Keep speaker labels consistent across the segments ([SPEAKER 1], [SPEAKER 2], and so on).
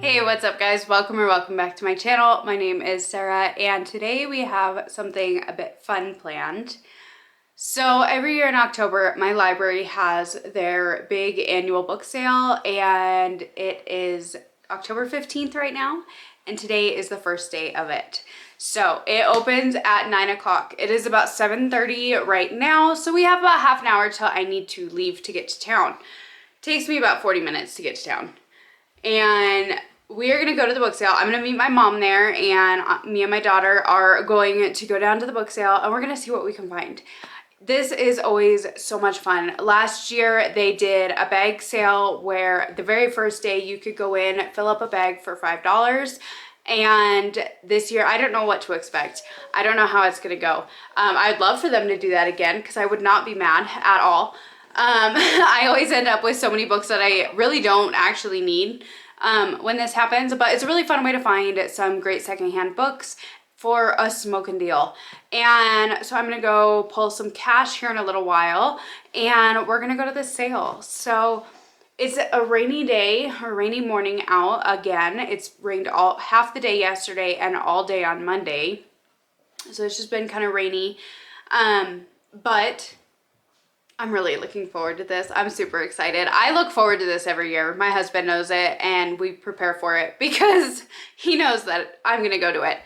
[SPEAKER 1] Hey, what's up guys? Welcome or welcome back to my channel. My name is Sarah and today we have something a bit fun planned. So every year in October, my library has their big annual book sale and it is October 15th right now and today is the first day of it. So it opens at 9 o'clock. It is about 7:30 right now, so we have about half an hour till I need to leave to get to town. It takes me about 40 minutes to get to town. And we are gonna go to the book sale. I'm gonna meet my mom there and me and my daughter are going to go down to the book sale and we're gonna see what we can find. This is always so much fun. Last year they did a bag sale where the very first day you could go in, fill up a bag for $5. And this year, I don't know what to expect. I don't know how it's gonna go. I'd love for them to do that again because I would not be mad at all. I always end up with so many books that I really don't actually need when this happens, but it's a really fun way to find some great secondhand books for a smoking deal. And so I'm gonna go pull some cash here in a little while and we're gonna go to the sale. So it's a rainy day or rainy morning out again. It's rained half the day yesterday and all day on Monday. So it's just been kind of rainy, but I'm really looking forward to this. I'm super excited. I look forward to this every year. My husband knows it and we prepare for it because he knows that I'm gonna go to it.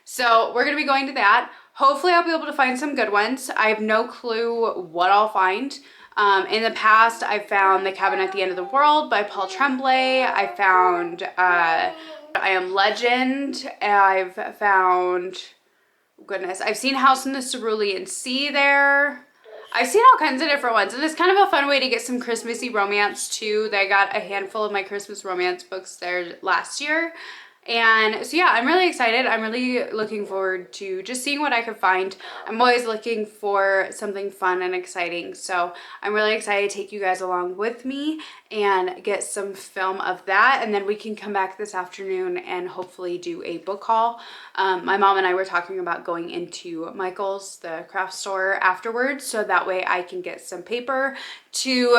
[SPEAKER 1] So we're gonna be going to that. Hopefully I'll be able to find some good ones. I have no clue what I'll find. In the past, I found The Cabin at the End of the World by Paul Tremblay. I found I Am Legend. I've found, goodness, I've seen House in the Cerulean Sea there. I've seen all kinds of different ones, and it's kind of a fun way to get some Christmassy romance too. I got a handful of my Christmas romance books there last year. And so yeah, I'm really excited. I'm really looking forward to just seeing what I can find. I'm always looking for something fun and exciting. So I'm really excited to take you guys along with me and get some film of that. And then we can come back this afternoon and hopefully do a book haul. My mom and I were talking about going into Michael's, the craft store, afterwards. So that way I can get some paper to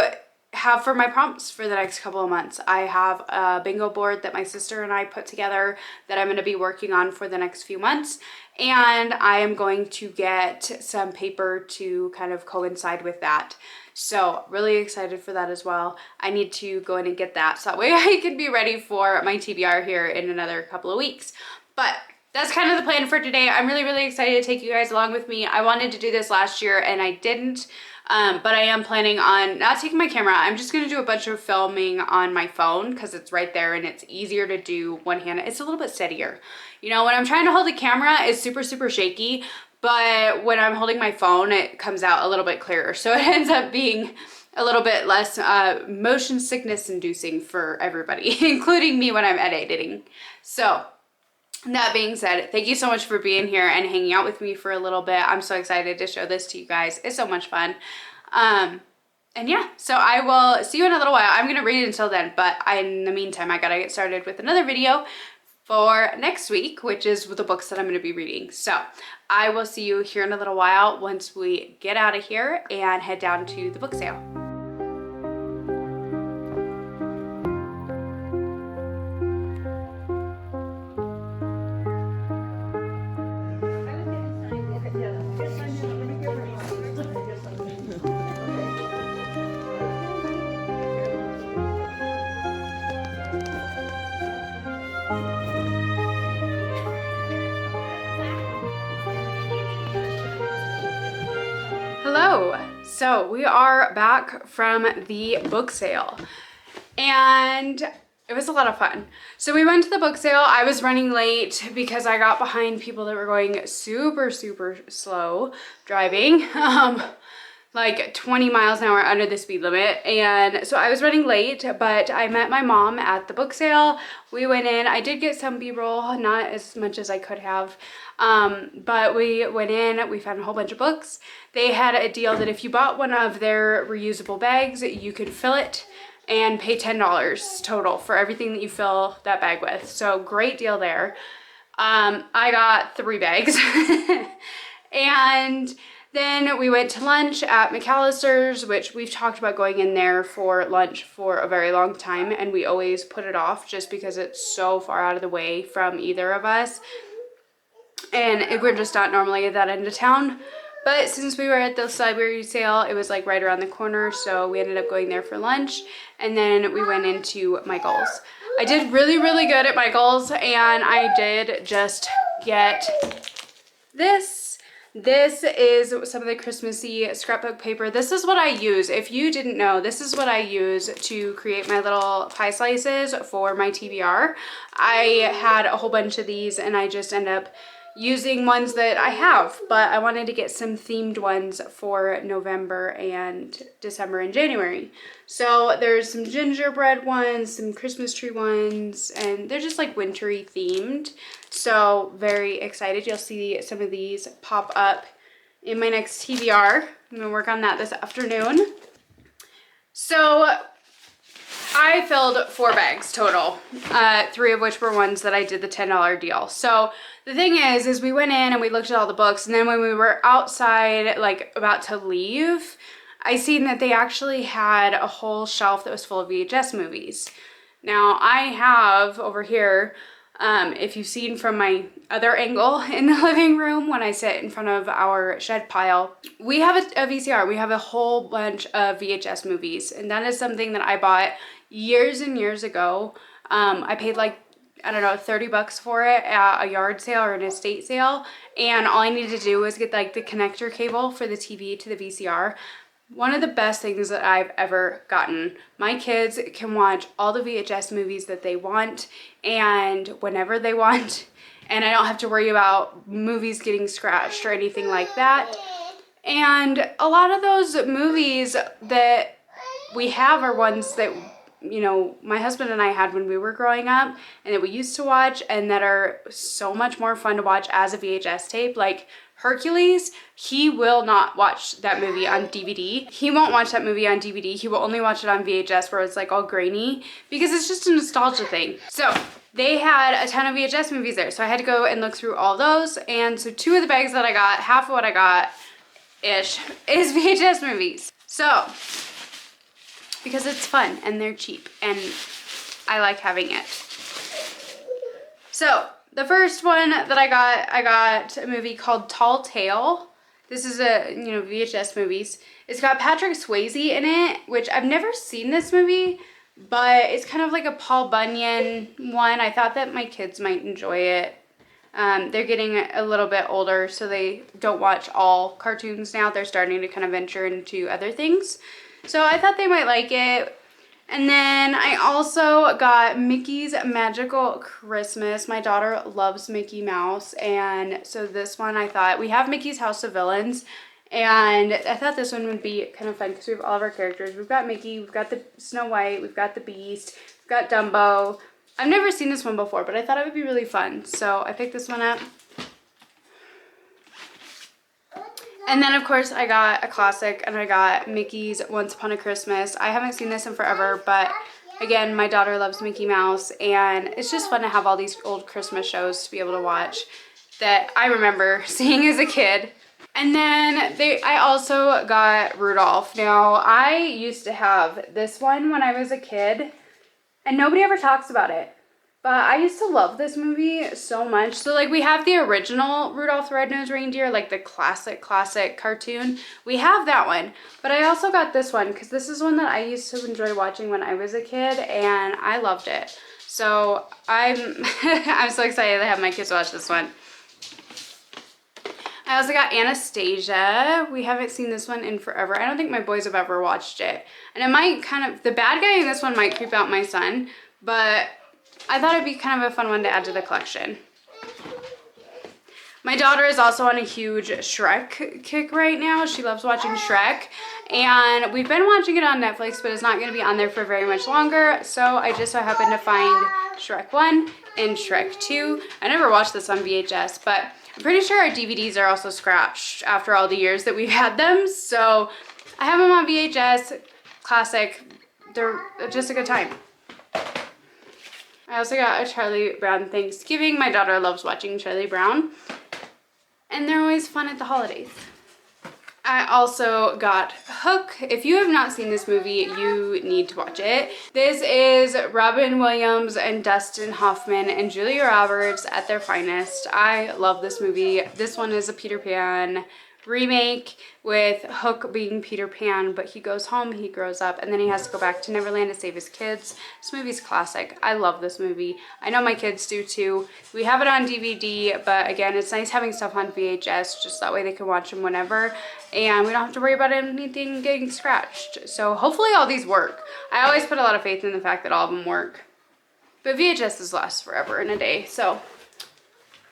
[SPEAKER 1] have for my prompts for the next couple of months. I have a bingo board that my sister and I put together that I'm going to be working on for the next few months, and I am going to get some paper to kind of coincide with that. So really excited for that as well. I need to go in and get that so that way I can be ready for my TBR here in another couple of weeks. But that's kind of the plan for today. I'm really excited to take you guys along with me. I wanted to do this last year and I didn't. But I am planning on not taking my camera. I'm just going to do a bunch of filming on my phone because it's right there and it's easier to do one-handed. It's a little bit steadier. You know, when I'm trying to hold the camera, it's super shaky, but when I'm holding my phone, it comes out a little bit clearer. So it ends up being a little bit less motion sickness inducing for everybody, including me when I'm editing. So that being said, thank you so much for being here and hanging out with me for a little bit. I'm so excited to show this to you guys. It's so much fun. And yeah, so I will see you in a little while. I'm going to read it until then, but in the meantime, I got to get started with another video for next week, which is the books that I'm going to be reading. So I will see you here in a little while once we get out of here and head down to the book sale. Hello, so we are back from the book sale and it was a lot of fun. So we went to the book sale. I was running late because I got behind people that were going super slow driving, like 20 miles an hour under the speed limit. And so I was running late, but I met my mom at the book sale. We went in. I did get some B-roll, not as much as I could have. But we went in, we found a whole bunch of books. They had a deal that if you bought one of their reusable bags, you could fill it and pay $10 total for everything that you fill that bag with. So great deal there. I got 3 bags and Then we went to lunch at McAllister's, which we've talked about going in there for lunch for a very long time, and we always put it off just because it's so far out of the way from either of us. And we're just not normally at that end of town. But since we were at the library sale, it was like right around the corner, so we ended up going there for lunch. And then we went into Michael's. I did really, really good at Michael's, and I did just get this. This is some of the Christmassy scrapbook paper. This is what I use. If you didn't know, this is what I use to create my little pie slices for my TBR. I had a whole bunch of these, and I just end up using ones that I have, but I wanted to get some themed ones for November and December and January. So there's some gingerbread ones, some Christmas tree ones, and they're just like wintry themed. So very excited. You'll see some of these pop up in my next TBR. I'm gonna work on that this afternoon. So I filled 4 bags total, 3 of which were ones that I did the $10 deal. So the thing is we went in and we looked at all the books, and then when we were outside, like about to leave, I seen that they actually had a whole shelf that was full of VHS movies. Now I have over here, if you've seen from my other angle in the living room when I sit in front of our shed pile, we have a VCR. We have a whole bunch of VHS movies, and that is something that I bought years and years ago. I paid like, I don't know, 30 bucks for it at a yard sale or an estate sale, and all I needed to do was get like the connector cable for the TV to the VCR. One of the best things that I've ever gotten. My kids can watch all the VHS movies that they want and whenever they want, and I don't have to worry about movies getting scratched or anything like that. And a lot of those movies that we have are ones that, you know, my husband and I had when we were growing up and that we used to watch, and that are so much more fun to watch as a VHS tape. Like Hercules, he will not watch that movie on DVD. He won't watch that movie on DVD. He will only watch it on VHS where it's like all grainy, because it's just a nostalgia thing. So they had a ton of VHS movies there. So I had to go and look through all those. And so 2 of the bags that I got, half of what I got ish, is VHS movies. So, because it's fun and they're cheap and I like having it. So the first one that I got a movie called Tall Tale. This is a, you know, VHS movies. It's got Patrick Swayze in it, which I've never seen this movie, but it's kind of like a Paul Bunyan one. I thought that my kids might enjoy it. They're getting a little bit older, so they don't watch all cartoons now. They're starting to kind of venture into other things. So I thought they might like it. And then I also got Mickey's Magical Christmas. My daughter loves Mickey Mouse, and so this one I thought, we have Mickey's House of Villains, and I thought this one would be kind of fun because we have all of our characters. We've got Mickey, we've got the Snow White, we've got the Beast, we've got Dumbo. I've never seen this one before, but I thought it would be really fun, so I picked this one up. And then, of course, I got a classic, and I got Mickey's Once Upon a Christmas. I haven't seen this in forever, but again, my daughter loves Mickey Mouse, and it's just fun to have all these old Christmas shows to be able to watch that I remember seeing as a kid. And then I also got Rudolph. Now, I used to have this one when I was a kid, and nobody ever talks about it. But I used to love this movie so much. So, like, we have the original Rudolph the Red-Nosed Reindeer, like the classic cartoon. We have that one. But I also got this one because this is one that I used to enjoy watching when I was a kid, and I loved it. So, I'm so excited to have my kids watch this one. I also got Anastasia. We haven't seen this one in forever. I don't think my boys have ever watched it. And it might kind of, the bad guy in this one might creep out my son, but I thought it'd be kind of a fun one to add to the collection. My daughter is also on a huge Shrek kick right now. She loves watching Shrek, and we've been watching it on Netflix, but it's not going to be on there for very much longer, so I just so happened to find Shrek 1 and Shrek 2. I never watched this on VHS, but I'm pretty sure our DVDs are also scratched after all the years that we've had them, so I have them on VHS, classic. They're just a good time. I also got a Charlie Brown Thanksgiving. My daughter loves watching Charlie Brown, and they're always fun at the holidays. I also got Hook. If you have not seen this movie, you need to watch it. This is Robin Williams and Dustin Hoffman and Julia Roberts at their finest. I love this movie. This one is a Peter Pan remake with Hook being Peter Pan, but he goes home, he grows up, and then he has to go back to Neverland to save his kids. This movie's classic. I love this movie. I know my kids do too. We have it on DVD, but again, it's nice having stuff on VHS, just that way they can watch them whenever, and we don't have to worry about anything getting scratched. So hopefully all these work. I always put a lot of faith in the fact that all of them work, but VHSs last forever in a day, so.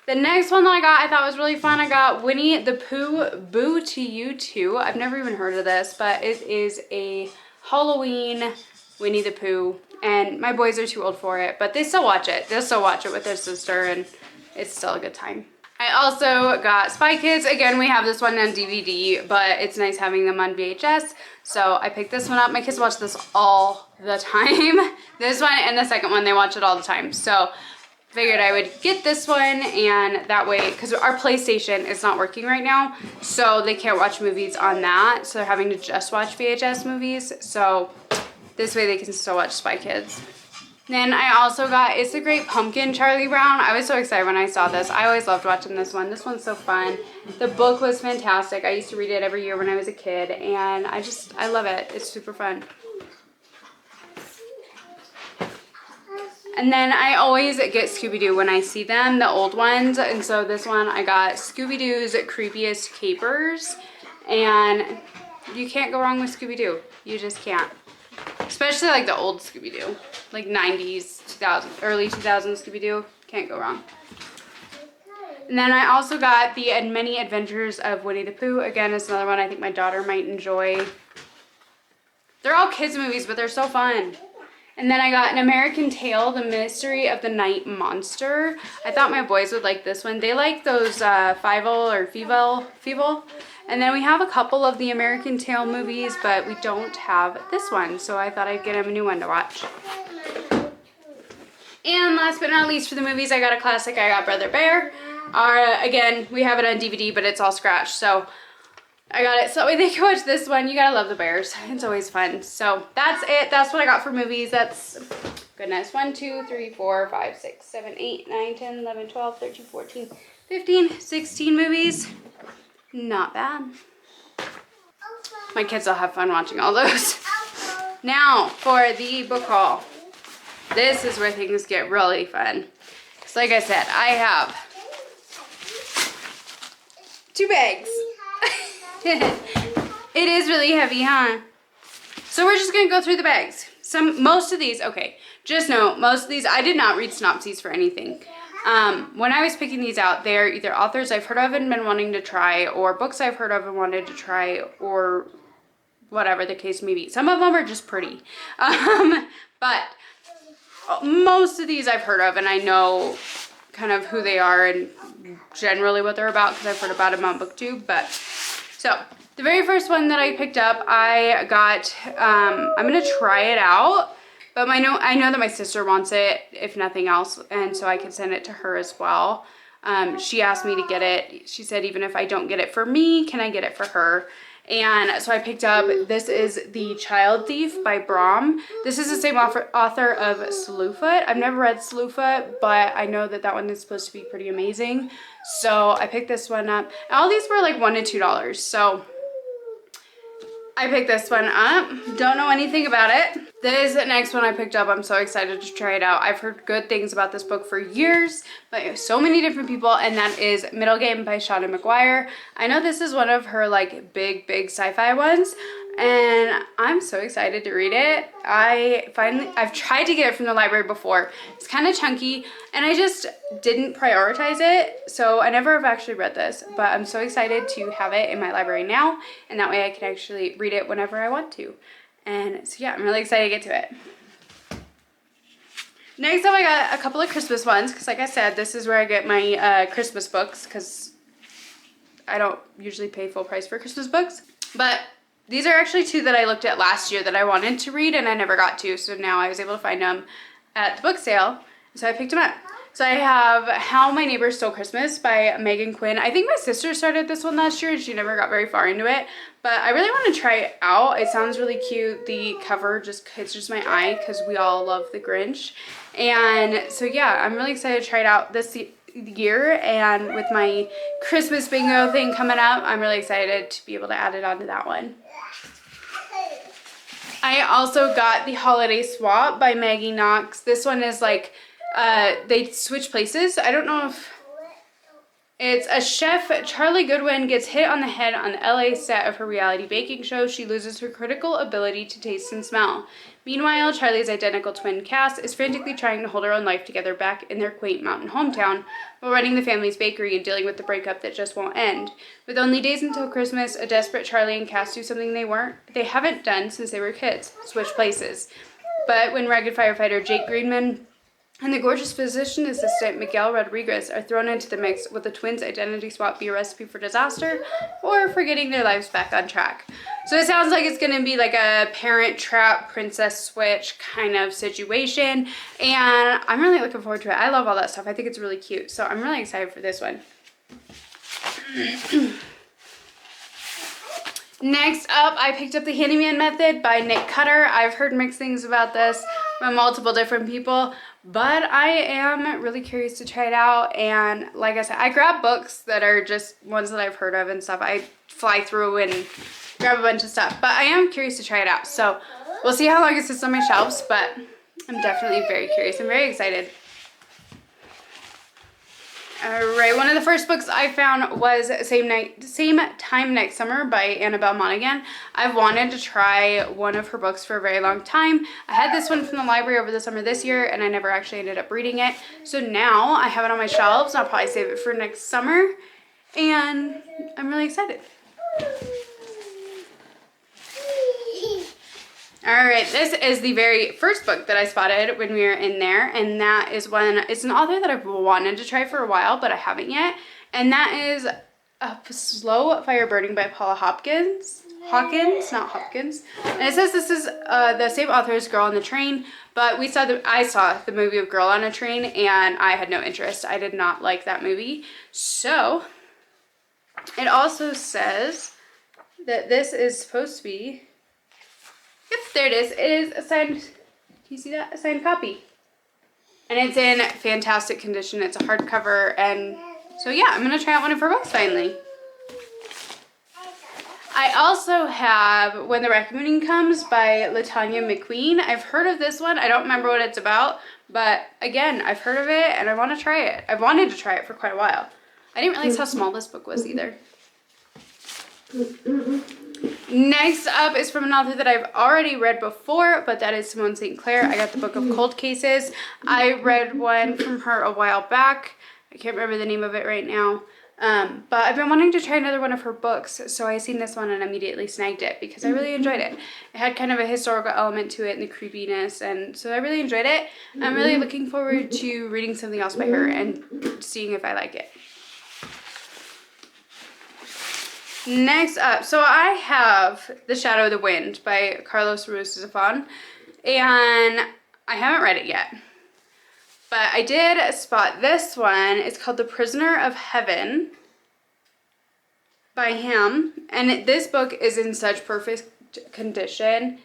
[SPEAKER 1] The next one that I got I thought was really fun. I got Winnie the Pooh Boo to You Too. I've never even heard of this, but it is a Halloween Winnie the Pooh, and my boys are too old for it, but they still watch it. They'll still watch it with their sister, and it's still a good time. I also got Spy Kids. Again, we have this one on DVD, but it's nice having them on VHS, so I picked this one up. My kids watch this all the time. This one and the second one, they watch it all the time, so figured I would get this one, and that way, because our PlayStation is not working right now, so they can't watch movies on that, so they're having to just watch VHS movies, so this way they can still watch Spy Kids. Then I also got It's a Great Pumpkin, Charlie Brown. I was so excited when I saw this. I always loved watching this one. This one's so fun. The book was fantastic. I used to read it every year when I was a kid, and I love it. It's super fun. And then I always get Scooby-Doo when I see them, the old ones. And so this one I got Scooby-Doo's Creepiest Capers. And you can't go wrong with Scooby-Doo. You just can't. Especially like the old Scooby-Doo. Like 90s, 2000, early 2000s Scooby-Doo. Can't go wrong. And then I also got The Many Adventures of Winnie the Pooh. Again, it's another one I think my daughter might enjoy. They're all kids movies, but they're so fun. And then I got An American Tail, The Mystery of the Night Monster. I thought my boys would like this one. They like those Fievel or Feeble. And then we have a couple of the American Tail movies, but we don't have this one. So I thought I'd get them a new one to watch. And last but not least for the movies, I got a classic. I got Brother Bear. Again, we have it on DVD, but it's all scratched. So I got it so that way they can watch this one. You gotta love the bears. It's always fun. So that's it. That's what I got for movies. That's, goodness, 1, 2, 3, 4, 5, 6, 7, 8, 9, 10, 11, 12, 13, 14, 15, 16 movies. Not bad. My kids will have fun watching all those. Now for the book haul. This is where things get really fun. Because like I said, I have 2 bags. It is really heavy, huh? So we're just gonna go through the bags. Most of these, okay, just know, most of these, I did not read synopses for anything. When I was picking these out, they're either authors I've heard of and been wanting to try, or books I've heard of and wanted to try, or whatever the case may be. Some of them are just pretty. But most of these I've heard of, and I know kind of who they are and generally what they're about because I've heard about them on BookTube, but so, the very first one that I picked up, I got, I'm going to try it out, but I know that my sister wants it, if nothing else, and so I can send it to her as well. She asked me to get it. She said, even if I don't get it for me, can I get it for her? And so I picked up, this is The Child Thief by Brahm. This is the same author of Slewfoot. I've never read Slewfoot, but I know that that one is supposed to be pretty amazing. So I picked this one up. And all these were like $1 to $2. So I picked this one up. Don't know anything about it. This next one I picked up, I'm so excited to try it out. I've heard good things about this book for years, but so many different people, and that is Middle Game by Shauna McGuire. I know this is one of her like big sci-fi ones, and I'm so excited to read it. I've tried to get it from the library before. It's kind of chunky, and I just didn't prioritize it, so I never have actually read this, but I'm so excited to have it in my library now, and that way I can actually read it whenever I want to. And so yeah, I'm really excited to get to it. Next up, I got a couple of Christmas ones, because like I said, this is where I get my Christmas books, because I don't usually pay full price for Christmas books. But these are actually 2 that I looked at last year that I wanted to read and I never got to, so now I was able to find them at the book sale, so I picked them up. So I have How My Neighbors Stole Christmas by Megan Quinn. I think my sister started this one last year and she never got very far into it, but I really want to try it out. It sounds really cute. The cover just catches my eye because we all love the Grinch. And so yeah, I'm really excited to try it out this year, and with my Christmas bingo thing coming up, I'm really excited to be able to add it onto that one. I also got The Holiday Swap by Maggie Knox. This one is like they switch places. I don't know if it's a chef. Charlie Goodwin gets hit on the head on the LA set of her reality baking show. She loses her critical ability to taste and smell. Meanwhile, Charlie's identical twin Cass is frantically trying to hold her own life together back in their quaint mountain hometown while running the family's bakery and dealing with the breakup that just won't end. With only days until Christmas, a desperate Charlie and Cass do something they haven't done since they were kids: switch places. But when rugged firefighter Jake Greenman and the gorgeous physician assistant Miguel Rodriguez are thrown into the mix, will the twins' identity swap be a recipe for disaster or for getting their lives back on track? So it sounds like it's going to be like a parent trap, princess switch kind of situation, and I'm really looking forward to it. I love all that stuff. I think it's really cute, so I'm really excited for this one. Next up, I picked up The Handyman Method by Nick Cutter. I've heard mixed things about this from multiple different people, but I am really curious to try it out. And like I said, I grab books that are just ones that I've heard of and stuff. I fly through and grab a bunch of stuff, but I am curious to try it out. So we'll see how long it sits on my shelves, but I'm definitely very curious. I'm very excited. Alright, one of the first books I found was Same Time Next Summer by Annabelle Monaghan. I've wanted to try one of her books for a very long time. I had this one from the library over the summer this year, and I never actually ended up reading it. So now I have it on my shelves, and I'll probably save it for next summer, and I'm really excited. Alright, this is the very first book that I spotted when we were in there, and that is it's an author that I've wanted to try for a while, but I haven't yet, and that is A Slow Fire Burning by Paula Hawkins, not Hopkins. And it says this is the same author as Girl on the Train, but I saw the movie of Girl on a Train, and I had no interest. I did not like that movie. So, it also says that this is supposed to be, yep, there it is. It is a signed, can you see that? A signed copy. And it's in fantastic condition. It's a hardcover, and so yeah, I'm going to try out one of her books finally. I also have When the Reckoning Comes by Latanya McQueen. I've heard of this one. I don't remember what it's about, but again, I've heard of it and I want to try it. I've wanted to try it for quite a while. I didn't realize how small this book was either. Next up is from an author that I've already read before, but that is Simone St. Clair. I got the book of Cold Cases. I read one from her a while back. I can't remember the name of it right now. But I've been wanting to try another one of her books, so I seen this one and immediately snagged it because I really enjoyed it. It had kind of a historical element to it and the creepiness, and so I really enjoyed it. I'm really looking forward to reading something else by her and seeing if I like it. Next up, so I have The Shadow of the Wind by Carlos Ruiz Zafón, and I haven't read it yet. But I did spot this one. It's called The Prisoner of Heaven by him. And this book is in such perfect condition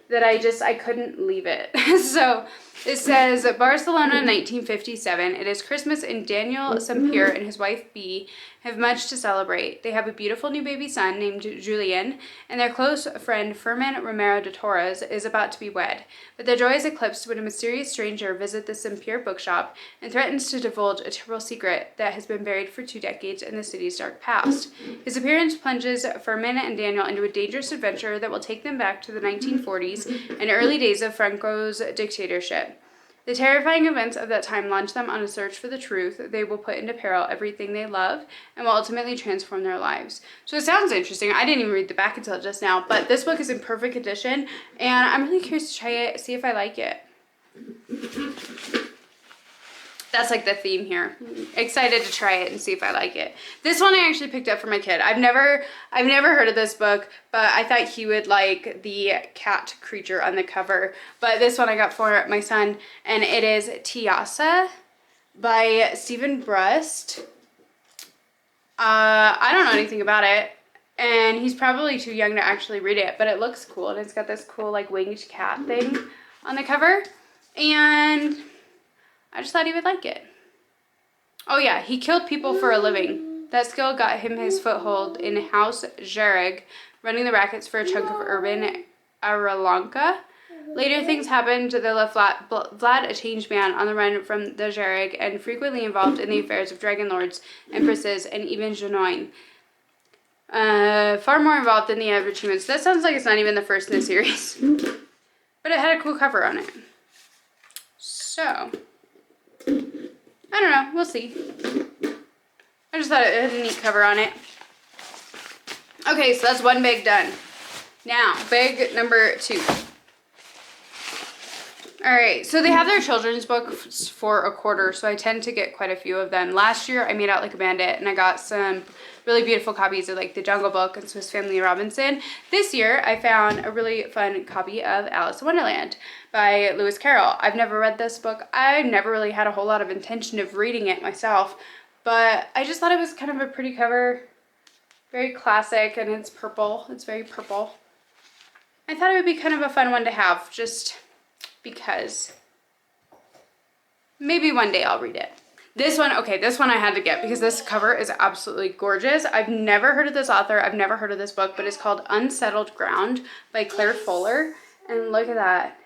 [SPEAKER 1] that I couldn't leave it. So it says, Barcelona, 1957. It is Christmas, and Daniel Sampier and his wife Bea have much to celebrate. They have a beautiful new baby son named Julian, and their close friend Fermin Romero de Torres is about to be wed. But their joy is eclipsed when a mysterious stranger visits the Sampier bookshop and threatens to divulge a terrible secret that has been buried for 2 decades in the city's dark past. His appearance plunges Fermin and Daniel into a dangerous adventure that will take them back to the 1940s and early days of Franco's dictatorship. The terrifying events of that time launch them on a search for the truth. They will put into peril everything they love and will ultimately transform their lives. So it sounds interesting. I didn't even read the back until just now, but this book is in perfect condition, and I'm really curious to try it, see if I like it. That's like the theme here. Excited to try it and see if I like it. This one I actually picked up for my kid. I've never heard of this book, but I thought he would like the cat creature on the cover. But this one I got for my son, and it is Tiasa by Stephen Brust. I don't know anything about it, and he's probably too young to actually read it, but it looks cool, and it's got this cool like winged cat thing on the cover, and I just thought he would like it. Oh yeah, he killed people for a living. That skill got him his foothold in House Jareg, running the rackets for a chunk of urban Aralanka. Later things happened that left Vlad a changed man on the run from the Jareg and frequently involved in the affairs of dragon lords, empresses, and even Genoine. Far more involved than the average human. So that sounds like it's not even the first in the series. But it had a cool cover on it. So, I don't know. We'll see. I just thought it had a neat cover on it. Okay, so that's one big done. Now, big number 2. Alright, so they have their children's books for a quarter, so I tend to get quite a few of them. Last year, I made out like a bandit, and I got some really beautiful copies of like The Jungle Book and Swiss Family Robinson. This year, I found a really fun copy of Alice in Wonderland by Lewis Carroll. I've never read this book. I never really had a whole lot of intention of reading it myself, but I just thought it was kind of a pretty cover. Very classic, and it's purple. It's very purple. I thought it would be kind of a fun one to have, just because maybe one day I'll read it. This one, okay, this one I had to get because this cover is absolutely gorgeous. I've never heard of this author. I've never heard of this book, but it's called Unsettled Ground by Claire Fuller. And look at that.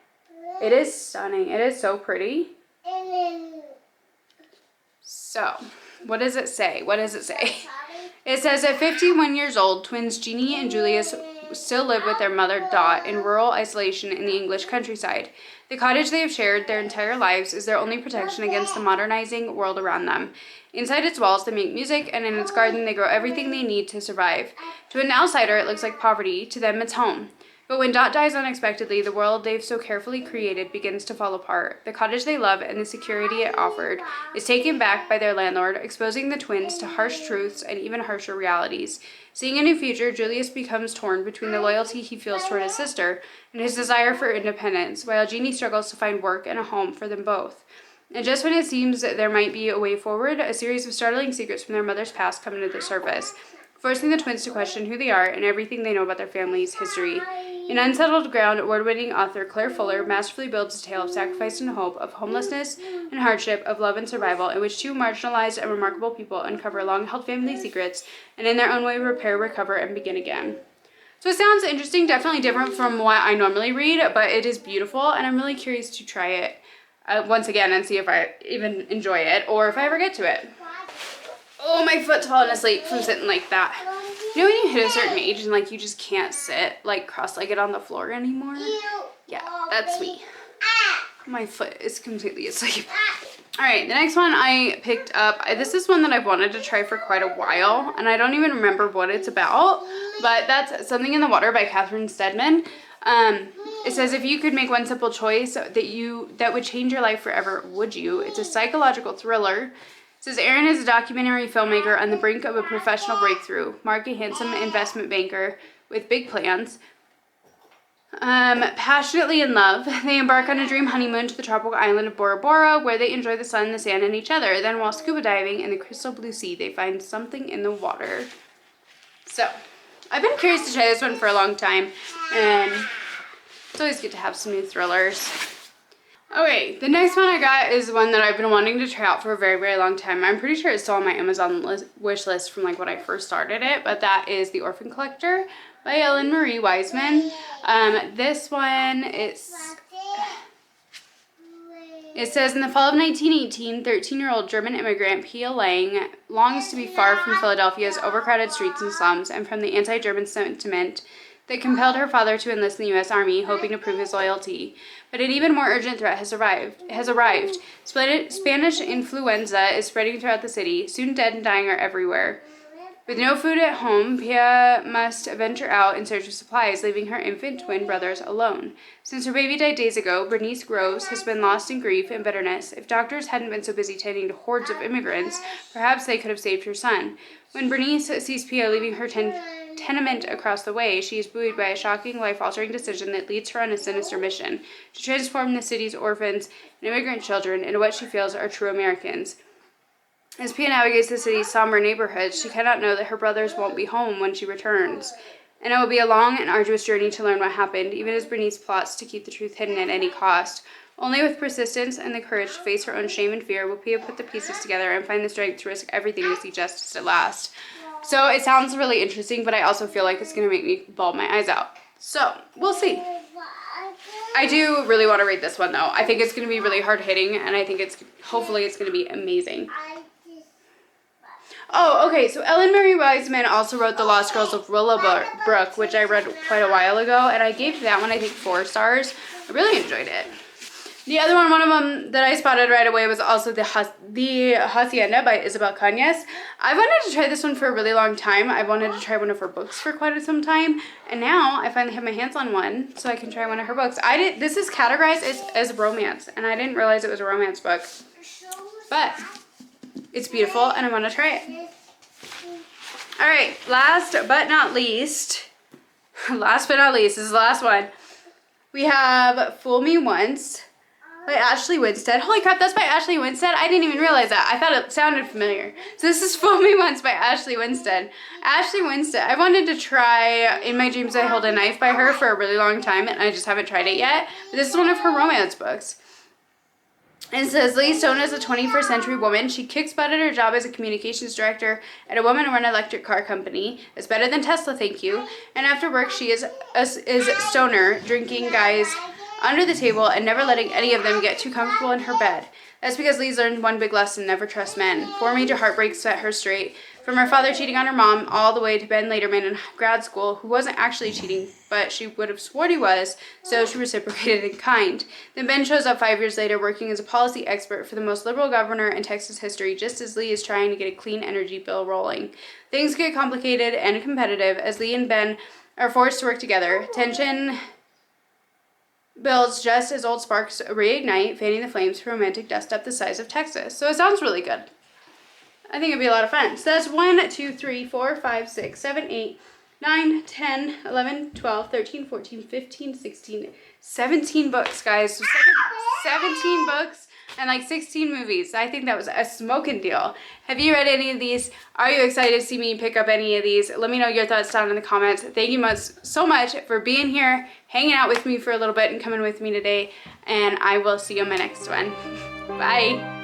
[SPEAKER 1] It is stunning. It is so pretty. So, what does it say? What does it say? It says at 51 years old, twins Jeannie and Julius still live with their mother Dot in rural isolation in the English countryside. The cottage they have shared their entire lives is their only protection against the modernizing world around them. Inside its walls, they make music, and in its garden, they grow everything they need to survive. To an outsider, it looks like poverty. To them, it's home. But when Dot dies unexpectedly, the world they've so carefully created begins to fall apart. The cottage they love and the security it offered is taken back by their landlord, exposing the twins to harsh truths and even harsher realities. Seeing a new future, Julius becomes torn between the loyalty he feels toward his sister and his desire for independence, while Jeannie struggles to find work and a home for them both. And just when it seems that there might be a way forward, a series of startling secrets from their mother's past come into the surface, forcing the twins to question who they are and everything they know about their family's history. In Unsettled Ground, award-winning author Claire Fuller masterfully builds a tale of sacrifice and hope, of homelessness and hardship, of love and survival, in which two marginalized and remarkable people uncover long-held family secrets and in their own way repair, recover, and begin again. So it sounds interesting, definitely different from what I normally read, but it is beautiful, and I'm really curious to try it once again and see if I even enjoy it or if I ever get to it. Oh, my foot's falling asleep from sitting like that. You know when you hit a certain age and like you just can't sit like cross-legged on the floor anymore? Yeah, that's me. My foot is completely asleep. All right, the next one I picked up, this is one that I've wanted to try for quite a while, and I don't even remember what it's about, but that's Something in the Water by Catherine Steadman. It says, if you could make one simple choice that would change your life forever, would you? It's a psychological thriller. It says, Aaron is a documentary filmmaker on the brink of a professional breakthrough. Mark, a handsome investment banker with big plans. Passionately in love, they embark on a dream honeymoon to the tropical island of Bora Bora, where they enjoy the sun, the sand, and each other. Then while scuba diving in the crystal blue sea, they find something in the water. So, I've been curious to try this one for a long time, and it's always good to have some new thrillers. Okay, the next one I got is one that I've been wanting to try out for a very, very long time. I'm pretty sure it's still on my Amazon wish list from like when I first started it, but that is The Orphan Collector by Ellen Marie Wiseman. This one, it says, in the fall of 1918, 13-year-old German immigrant Pia Lang longs to be far from Philadelphia's overcrowded streets and slums and from the anti-German sentiment that compelled her father to enlist in the U.S. Army, hoping to prove his loyalty. But an even more urgent threat has arrived. Spanish influenza is spreading throughout the city. Soon dead and dying are everywhere. With no food at home, Pia must venture out in search of supplies, leaving her infant twin brothers alone. Since her baby died days ago, Bernice Groves has been lost in grief and bitterness. If doctors hadn't been so busy tending to hordes of immigrants, perhaps they could have saved her son. When Bernice sees Pia leaving her tenement across the way, she is buoyed by a shocking, life-altering decision that leads her on a sinister mission to transform the city's orphans and immigrant children into what she feels are true Americans. As Pia navigates the city's somber neighborhoods, she cannot know that her brothers won't be home when she returns. And it will be a long and arduous journey to learn what happened, even as Bernice plots to keep the truth hidden at any cost. Only with persistence and the courage to face her own shame and fear will Pia put the pieces together and find the strength to risk everything to see justice at last. So it sounds really interesting, but I also feel like it's going to make me bawl my eyes out. So we'll see. I do really want to read this one though. I think it's going to be really hard hitting, and I think hopefully it's going to be amazing. Oh, okay, so Ellen Marie Wiseman also wrote The Lost Girls of Willowbrook, which I read quite a while ago, and I gave that one, I think, 4 stars. I really enjoyed it. The other one of them that I spotted right away was also the Hacienda by Isabel Cañas. I've wanted to try this one for a really long time. I've wanted to try one of her books for quite some time, and now I finally have my hands on one, so I can try one of her books. This is categorized as romance, and I didn't realize it was a romance book, but it's beautiful, and I want to try it. All right, last but not least, this is the last one. We have Fool Me Once by Ashley Winstead. Holy crap, that's by Ashley Winstead? I didn't even realize that. I thought it sounded familiar. So this is Fool Me Once by Ashley Winstead. Ashley Winstead, I wanted to try In My Dreams I Hold a Knife by her for a really long time, and I just haven't tried it yet. But this is one of her romance books. And it says, Lee Stone is a 21st century woman. She kicks butt at her job as a communications director at a woman-run electric car company. It's better than Tesla, thank you. And after work, she is stoner, drinking guys under the table and never letting any of them get too comfortable in her bed. That's because Lee's learned one big lesson: never trust men. 4 major heartbreaks set her straight. From her father cheating on her mom, all the way to Ben Lederman in grad school, who wasn't actually cheating, but she would have sworn he was, so she reciprocated in kind. Then Ben shows up 5 years later working as a policy expert for the most liberal governor in Texas history, just as Lee is trying to get a clean energy bill rolling. Things get complicated and competitive as Lee and Ben are forced to work together. Tension builds just as old sparks reignite, fanning the flames for romantic dust up the size of Texas. So it sounds really good. I think it'd be a lot of fun. So that's 1, 2, 3, 4, 5, 6, 7, 8, 9, 10, 11, 12, 13, 14, 15, 16, 17 books, guys. So 17 books and like 16 movies. I think that was a smoking deal. Have you read any of these? Are you excited to see me pick up any of these? Let me know your thoughts down in the comments. Thank you so much for being here, hanging out with me for a little bit and coming with me today. And I will see you on my next one. Bye.